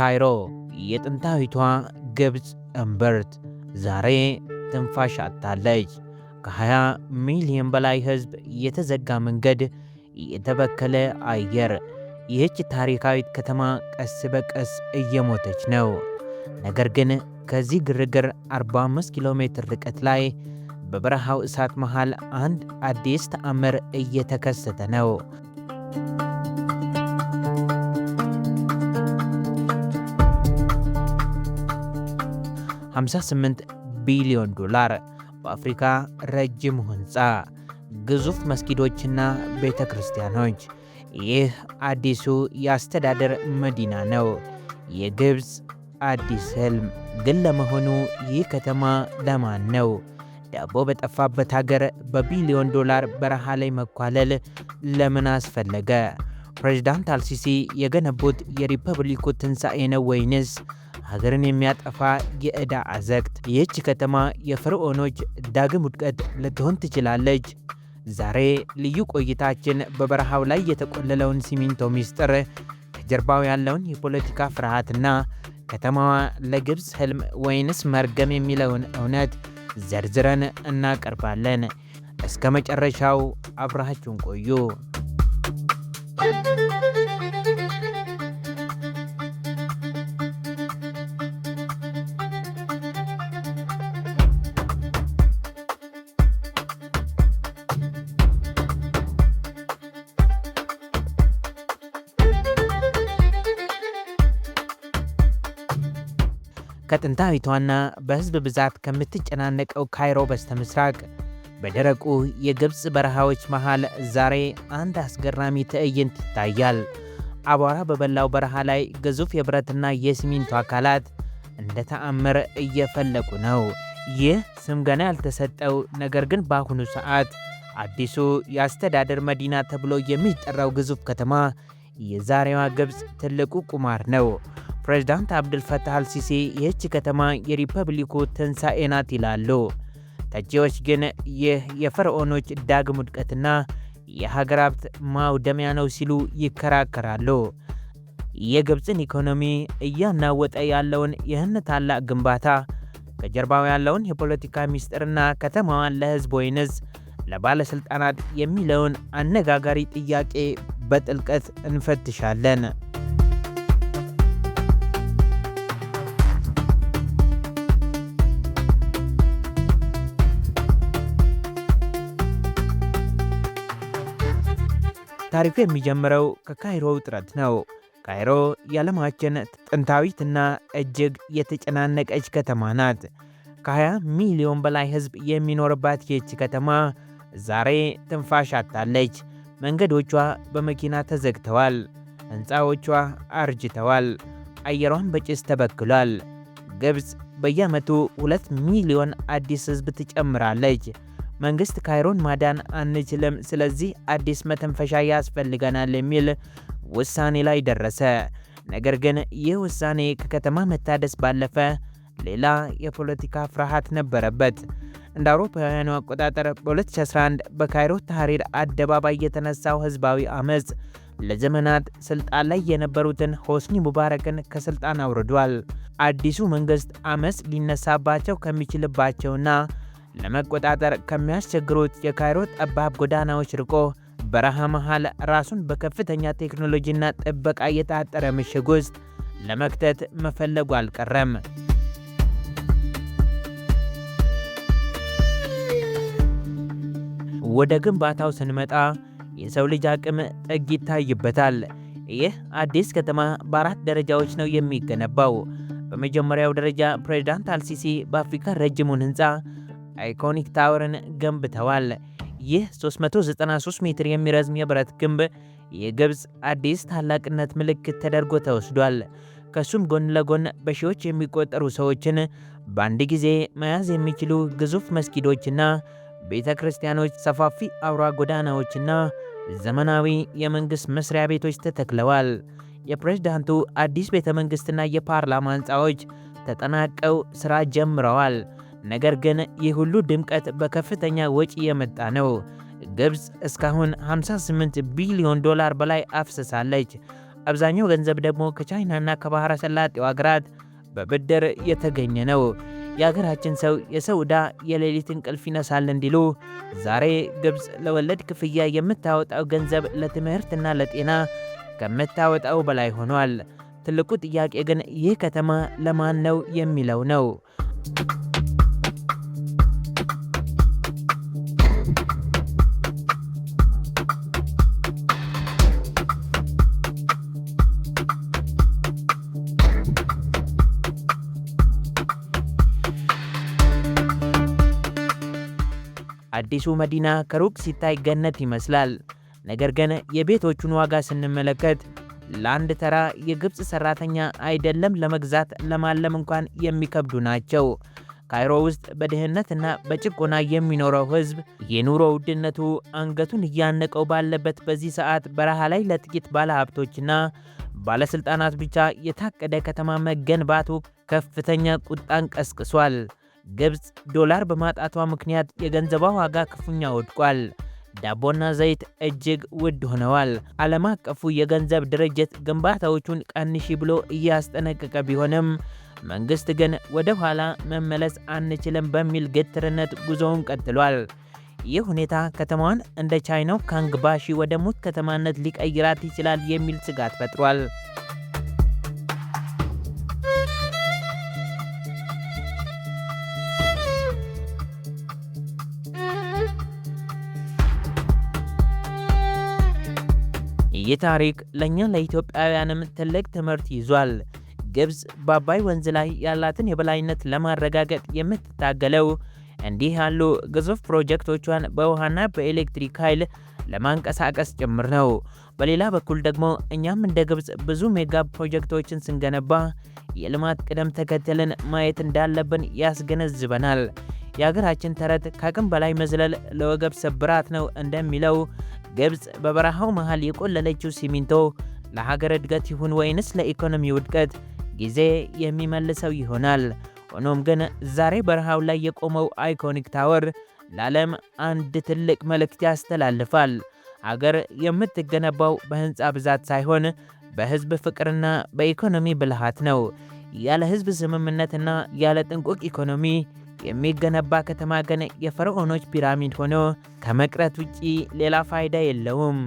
ካይሮ የጥንታዊቷ ግብፅ እምብርት ዛሬ ትንፋሽ አጥታለች። ከ20 ሚሊዮን በላይ ሕዝብ፣ የተዘጋ መንገድ፣ የተበከለ አየር። ይህች ታሪካዊት ከተማ ቀስ በቀስ እየሞተች ነው። ነገር ግን ከዚህ ግርግር 45 ኪሎ ሜትር ርቀት ላይ በበረሃው እሳት መሃል አንድ አዲስ ተአምር እየተከሰተ ነው። 58 ቢሊዮን ዶላር በአፍሪካ ረጅም ሕንፃ፣ ግዙፍ መስጊዶችና ቤተ ክርስቲያኖች። ይህ አዲሱ የአስተዳደር መዲና ነው። የግብፅ አዲስ ህልም። ግን ለመሆኑ ይህ ከተማ ለማን ነው? ዳቦ በጠፋበት ሀገር በቢሊዮን ዶላር በረሃ ላይ መኳለል ለምን አስፈለገ? ፕሬዝዳንት አልሲሲ የገነቡት የሪፐብሊኩ ትንሣኤ ነው ወይንስ ሀገርን የሚያጠፋ የዕዳ አዘቅት? ይህች ከተማ የፈርዖኖች ዳግም ውድቀት ልትሆን ትችላለች? ዛሬ ልዩ ቆይታችን በበረሃው ላይ የተቆለለውን ሲሚንቶ ሚስጥር፣ ከጀርባው ያለውን የፖለቲካ ፍርሃትና ከተማዋ ለግብፅ ህልም ወይንስ መርገም የሚለውን እውነት ዘርዝረን እናቀርባለን። እስከ መጨረሻው አብራችሁን ቆዩ። ከጥንታዊቷና በሕዝብ ብዛት ከምትጨናነቀው ካይሮ በስተምስራቅ በደረቁ የግብፅ በረሃዎች መሃል ዛሬ አንድ አስገራሚ ትዕይንት ይታያል። አቧራ በበላው በረሃ ላይ ግዙፍ የብረትና የሲሚንቶ አካላት እንደ ተአምር እየፈለቁ ነው። ይህ ስም ገና ያልተሰጠው ነገር ግን በአሁኑ ሰዓት አዲሱ የአስተዳደር መዲና ተብሎ የሚጠራው ግዙፍ ከተማ የዛሬዋ ግብፅ ትልቁ ቁማር ነው። ፕሬዝዳንት አብዱልፈታህ አልሲሲ ይህች ከተማ የሪፐብሊኩ ትንሣኤ ናት ይላሉ። ተቺዎች ግን ይህ የፈርዖኖች ዳግም ውድቀትና የሀገር ሀብት ማውደሚያ ነው ሲሉ ይከራከራሉ። የግብፅን ኢኮኖሚ እያናወጠ ያለውን ይህን ታላቅ ግንባታ፣ ከጀርባው ያለውን የፖለቲካ ሚስጥርና ከተማዋን ለሕዝብ ወይንስ ለባለሥልጣናት የሚለውን አነጋጋሪ ጥያቄ በጥልቀት እንፈትሻለን። ታሪኩ የሚጀምረው ከካይሮ ውጥረት ነው። ካይሮ የዓለማችን ጥንታዊትና እጅግ የተጨናነቀች ከተማ ናት። ከ20 ሚሊዮን በላይ ሕዝብ የሚኖርባት ይህች ከተማ ዛሬ ትንፋሽ አጥታለች። መንገዶቿ በመኪና ተዘግተዋል። ሕንፃዎቿ አርጅተዋል። አየሯን በጭስ ተበክሏል። ግብፅ በየዓመቱ 2 ሚሊዮን አዲስ ሕዝብ ትጨምራለች። መንግስት ካይሮን ማዳን አንችልም፣ ስለዚህ አዲስ መተንፈሻ ያስፈልገናል የሚል ውሳኔ ላይ ደረሰ። ነገር ግን ይህ ውሳኔ ከከተማ መታደስ ባለፈ ሌላ የፖለቲካ ፍርሃት ነበረበት። እንደ አውሮፓውያኑ አቆጣጠር በ2011 በካይሮ ታህሪር አደባባይ የተነሳው ህዝባዊ አመፅ ለዘመናት ስልጣን ላይ የነበሩትን ሆስኒ ሙባረክን ከስልጣን አውርዷል። አዲሱ መንግስት አመፅ ሊነሳባቸው ከሚችልባቸውና ለመቆጣጠር ከሚያስቸግሩት የካይሮ ጠባብ ጎዳናዎች ርቆ በረሃ መሃል ራሱን በከፍተኛ ቴክኖሎጂና ጥበቃ የታጠረ ምሽግ ውስጥ ለመክተት መፈለጉ አልቀረም። ወደ ግንባታው ስንመጣ የሰው ልጅ አቅም ጥግ ይታይበታል። ይህ አዲስ ከተማ በ4 ደረጃዎች ነው የሚገነባው። በመጀመሪያው ደረጃ ፕሬዝዳንት አልሲሲ በአፍሪካ ረጅሙን ህንፃ አይኮኒክ ታወርን ገንብተዋል። ይህ 393 ሜትር የሚረዝም የብረት ግንብ የግብፅ አዲስ ታላቅነት ምልክት ተደርጎ ተወስዷል። ከሱም ጎን ለጎን በሺዎች የሚቆጠሩ ሰዎችን በአንድ ጊዜ መያዝ የሚችሉ ግዙፍ መስጊዶችና ቤተ ክርስቲያኖች፣ ሰፋፊ አውራ ጎዳናዎችና ዘመናዊ የመንግሥት መስሪያ ቤቶች ተተክለዋል። የፕሬዝዳንቱ አዲስ ቤተ መንግሥትና የፓርላማ ሕንፃዎች ተጠናቀው ሥራ ጀምረዋል። ነገር ግን ይህ ሁሉ ድምቀት በከፍተኛ ወጪ የመጣ ነው። ግብፅ እስካሁን 58 ቢሊዮን ዶላር በላይ አፍስሳለች። አብዛኛው ገንዘብ ደግሞ ከቻይናና ከባህረ ሰላጤው ሀገራት በብድር የተገኘ ነው። የሀገራችን ሰው የሰው ዕዳ የሌሊት እንቅልፍ ይነሳል እንዲሉ ዛሬ ግብፅ ለወለድ ክፍያ የምታወጣው ገንዘብ ለትምህርትና ለጤና ከምታወጣው በላይ ሆኗል። ትልቁ ጥያቄ ግን ይህ ከተማ ለማን ነው የሚለው ነው። አዲሱ መዲና ከሩቅ ሲታይ ገነት ይመስላል። ነገር ግን የቤቶቹን ዋጋ ስንመለከት ለአንድ ተራ የግብፅ ሰራተኛ አይደለም ለመግዛት ለማለም እንኳን የሚከብዱ ናቸው። ካይሮ ውስጥ በድህነትና በጭቆና የሚኖረው ሕዝብ የኑሮ ውድነቱ አንገቱን እያነቀው ባለበት በዚህ ሰዓት በረሃ ላይ ለጥቂት ባለሀብቶችና ባለስልጣናት ብቻ የታቀደ ከተማ መገንባቱ ከፍተኛ ቁጣን ቀስቅሷል። ግብፅ ዶላር በማጣቷ ምክንያት የገንዘቧ ዋጋ ክፉኛ ወድቋል። ዳቦና ዘይት እጅግ ውድ ሆነዋል። ዓለም አቀፉ የገንዘብ ድርጅት ግንባታዎቹን ቀንሺ ብሎ እያስጠነቀቀ ቢሆንም መንግስት ግን ወደ ኋላ መመለስ አንችልም በሚል ግትርነት ጉዞውን ቀጥሏል። ይህ ሁኔታ ከተማዋን እንደ ቻይናው ካንግባሺ ወደ ሙት ከተማነት ሊቀይራት ይችላል የሚል ስጋት ፈጥሯል። ይህ ታሪክ ለእኛ ለኢትዮጵያውያንም ትልቅ ትምህርት ይዟል። ግብፅ በአባይ ወንዝ ላይ ያላትን የበላይነት ለማረጋገጥ የምትታገለው እንዲህ ያሉ ግዙፍ ፕሮጀክቶቿን በውሃና በኤሌክትሪክ ኃይል ለማንቀሳቀስ ጭምር ነው። በሌላ በኩል ደግሞ እኛም እንደ ግብፅ ብዙ ሜጋ ፕሮጀክቶችን ስንገነባ የልማት ቅደም ተከተልን ማየት እንዳለብን ያስገነዝበናል። የሀገራችን ተረት ከአቅም በላይ መዝለል ለወገብ ስብራት ነው እንደሚለው ግብፅ በበረሃው መሃል የቆለለችው ሲሚንቶ ለሀገር እድገት ይሁን ወይንስ ለኢኮኖሚ ውድቀት ጊዜ የሚመልሰው ይሆናል። ሆኖም ግን ዛሬ በረሃው ላይ የቆመው አይኮኒክ ታወር ለዓለም አንድ ትልቅ መልእክት ያስተላልፋል። ሀገር የምትገነባው በህንፃ ብዛት ሳይሆን በህዝብ ፍቅርና በኢኮኖሚ ብልሃት ነው። ያለ ህዝብ ስምምነትና ያለ ጥንቁቅ ኢኮኖሚ የሚገነባ ከተማ ግን የፈርዖኖች ፒራሚድ ሆኖ ከመቅረት ውጪ ሌላ ፋይዳ የለውም።